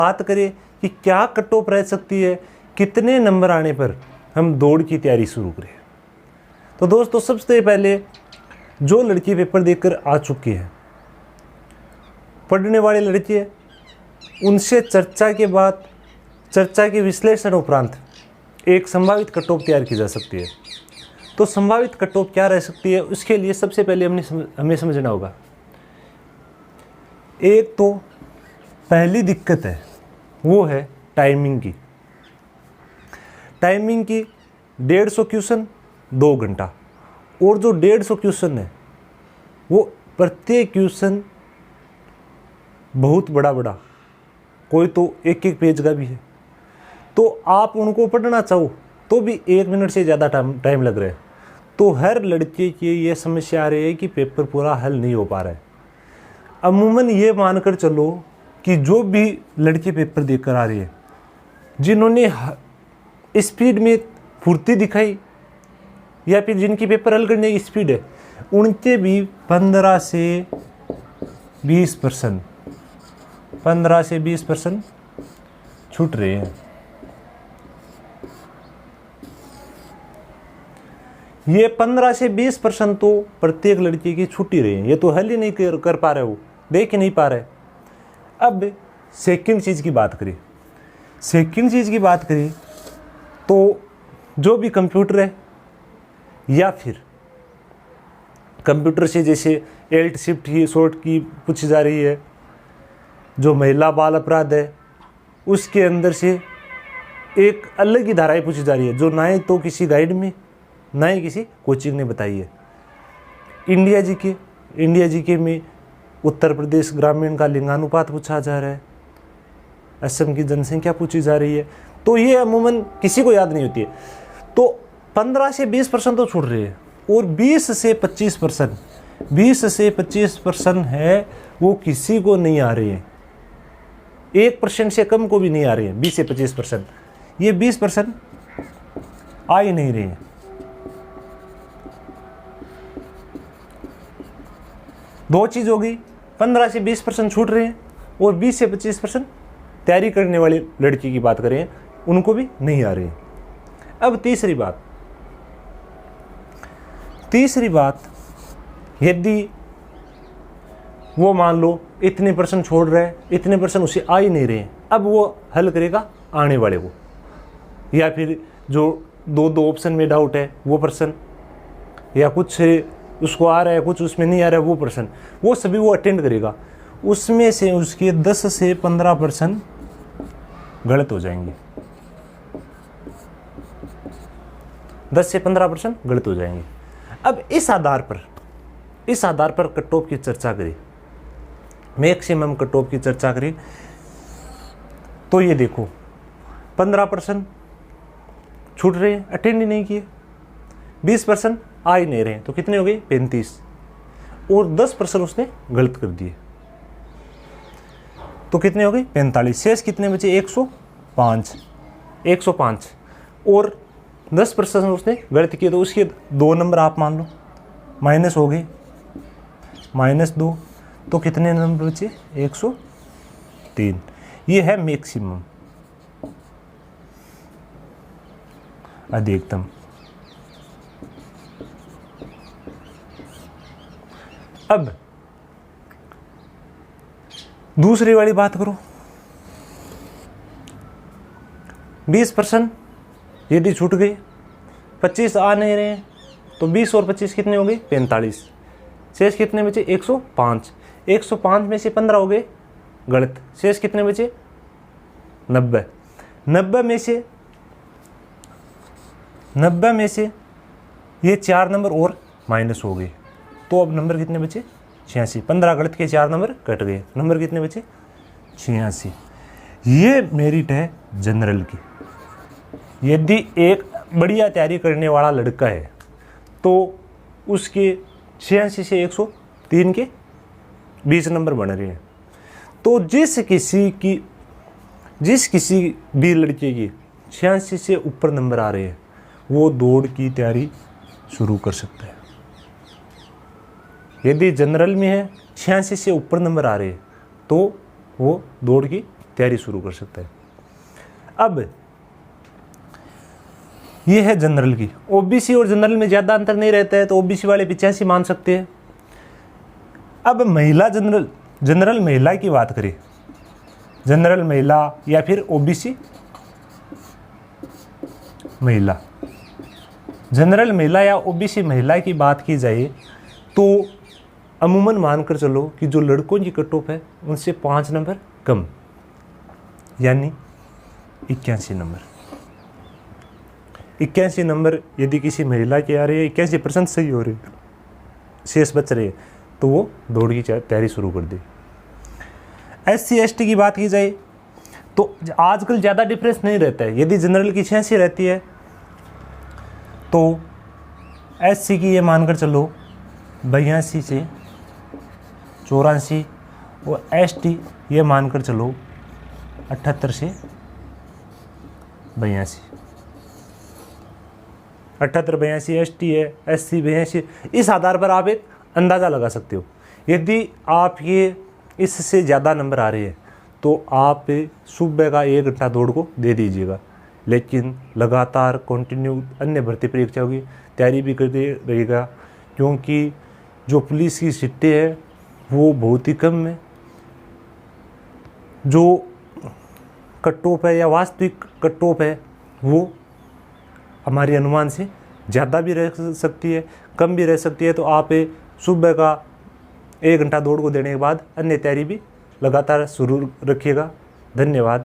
बात करें कि क्या कट ऑफ रह सकती है, कितने नंबर आने पर हम दौड़ की तैयारी शुरू करें। तो दोस्तों सबसे पहले जो लड़के पेपर देकर आ चुके हैं, पढ़ने वाले लड़के, उनसे चर्चा के बाद, चर्चा के विश्लेषण उपरांत एक संभावित कट ऑफ तैयार की जा सकती है। तो संभावित कट ऑफ क्या रह सकती है, उसके लिए सबसे पहले हमें समझना होगा। एक तो पहली दिक्कत है वो है टाइमिंग की। टाइमिंग की 150 क्वेश्चन 2 घंटा, और जो 150 क्वेश्चन है वो प्रत्येक क्वेश्चन बहुत बड़ा बड़ा, कोई तो एक एक पेज का भी है। तो आप उनको पढ़ना चाहो तो भी 1 मिनट से ज़्यादा टाइम लग रहा है। तो हर लड़के की ये समस्या आ रही है कि पेपर पूरा हल नहीं हो पा रहा है। अमूमन ये मानकर चलो कि जो भी लड़के पेपर देकर आ रही है, जिन्होंने स्पीड में फुर्ती दिखाई या फिर जिनकी पेपर हल करने की स्पीड है, उनके भी 15 से 20% छूट रहे हैं। ये 15 से 20% तो प्रत्येक लड़के की छुट्टी रही है। ये तो हल ही नहीं कर पा रहे, वो देख ही नहीं पा रहे। अब सेकंड चीज़ की बात करें तो जो भी कंप्यूटर है या फिर कंप्यूटर से जैसे एल्ट शिफ्ट की शॉर्ट की पूछी जा रही है, जो महिला बाल अपराध है उसके अंदर से एक अलग ही धाराएं पूछी जा रही है, जो ना ही तो किसी गाइड में ना ही किसी कोचिंग ने बताई है। इंडिया जीके में उत्तर प्रदेश ग्रामीण का लिंगानुपात पूछा जा रहा है, असम की जनसंख्या पूछी जा रही है। तो ये अमूमन किसी को याद नहीं होती है। तो 15 से 20% तो छूट रही है, और 20 से 25% है वो किसी को नहीं आ रही है। 1% से कम को भी नहीं आ रही है। 20 से 25%, ये 20% आ ही नहीं रही है। दो चीज़ होगी, 15 से 20% छूट रहे हैं, और 20 से 25% तैयारी करने वाली लड़की की बात करें, उनको भी नहीं आ रही है। अब तीसरी बात, यदि वो मान लो इतने % छोड़ रहे हैं, इतने % उसे आ ही नहीं रहे हैं, अब वो हल करेगा आने वाले को, या फिर जो दो ऑप्शन में डाउट है वो पर्सन, या कुछ उसको आ रहा है कुछ उसमें नहीं आ रहा है वो पर्सन, वो सभी वो अटेंड करेगा। उसमें से उसके 10 से 15% गलत हो जाएंगे। 10 से 15% गलत हो जाएंगे। अब इस आधार पर कट ऑफ की चर्चा करें, मैक्सिमम कट ऑफ की चर्चा करें, तो ये देखो 15% छूट रहे हैं, अटेंड ही नहीं किए, 20% आ ही नहीं रहे, तो कितने हो गए 35, और 10% उसने गलत कर दिए, तो कितने हो गए 45। शेष कितने बचे 105, और 10% उसने गलत किए, तो उसके 2 नंबर आप मान लो माइनस हो गए, -2, तो कितने नंबर बचे 103। ये है मैक्सिमम, अधिकतम। अब दूसरी वाली बात करो, 20% यदि छूट गई, 25 आ नहीं रहे हैं, तो 20 और 25 कितने हो गए 45। शेष कितने बचे 105, 105 में से 15 हो गए गलत, शेष कितने बचे 90, 90 में से ये 4 नंबर और माइनस हो गए, तो अब नंबर कितने बचे 86। 15 गलत के 4 नंबर कट गए, नंबर कितने बचे 86। ये मेरिट है जनरल की। यदि एक बढ़िया तैयारी करने वाला लड़का है तो उसके 86 से 103 के 20 नंबर बन रहे हैं। तो जिस किसी भी लड़के की 86 से ऊपर नंबर आ रहे हैं, वो दौड़ की तैयारी शुरू कर सकता है। यदि जनरल में है 86 से ऊपर नंबर आ रहे हैं, तो वो दौड़ की तैयारी शुरू कर सकता है। अब ये है जनरल की। ओबीसी और जनरल में ज़्यादा अंतर नहीं रहता है, तो ओबीसी वाले 85 मान सकते हैं। अब महिला जनरल महिला की बात करें, जनरल महिला या फिर ओबीसी महिला, जनरल महिला या ओबीसी महिला की बात की जाए तो अमूमन मानकर चलो कि जो लड़कों की कट ऑफ है उनसे 5 नंबर कम, यानी 81 नंबर। 81 नंबर यदि किसी महिला के आ रहे हैं, 81% सही हो रहे, शेष बच रहे, तो वो दौड़ की तैयारी शुरू कर दे। SC ST की बात की जाए तो आजकल ज़्यादा डिफरेंस नहीं रहता है। यदि जनरल की 86 रहती है तो SC की ये मानकर चलो 82 से 84, और ST ये मानकर चलो 78 से 82। 78 82 ST है, SC 82। इस आधार पर आप एक अंदाज़ा लगा सकते हो। यदि आप ये इससे ज़्यादा नंबर आ रहे हैं तो आप सुबह का 1 घंटा दौड़ को दे दीजिएगा, लेकिन लगातार कंटिन्यू अन्य भर्ती परीक्षाओं की तैयारी भी करते रहेगा, क्योंकि जो पुलिस की सीटें हैं वो बहुत ही कम है। जो कट ऑफ है या वास्तविक कट ऑफ है वो हमारे अनुमान से ज़्यादा भी रह सकती है, कम भी रह सकती है। तो आप सुबह का 1 घंटा दौड़ को देने के बाद अन्य तैयारी भी लगातार शुरू रखिएगा। धन्यवाद।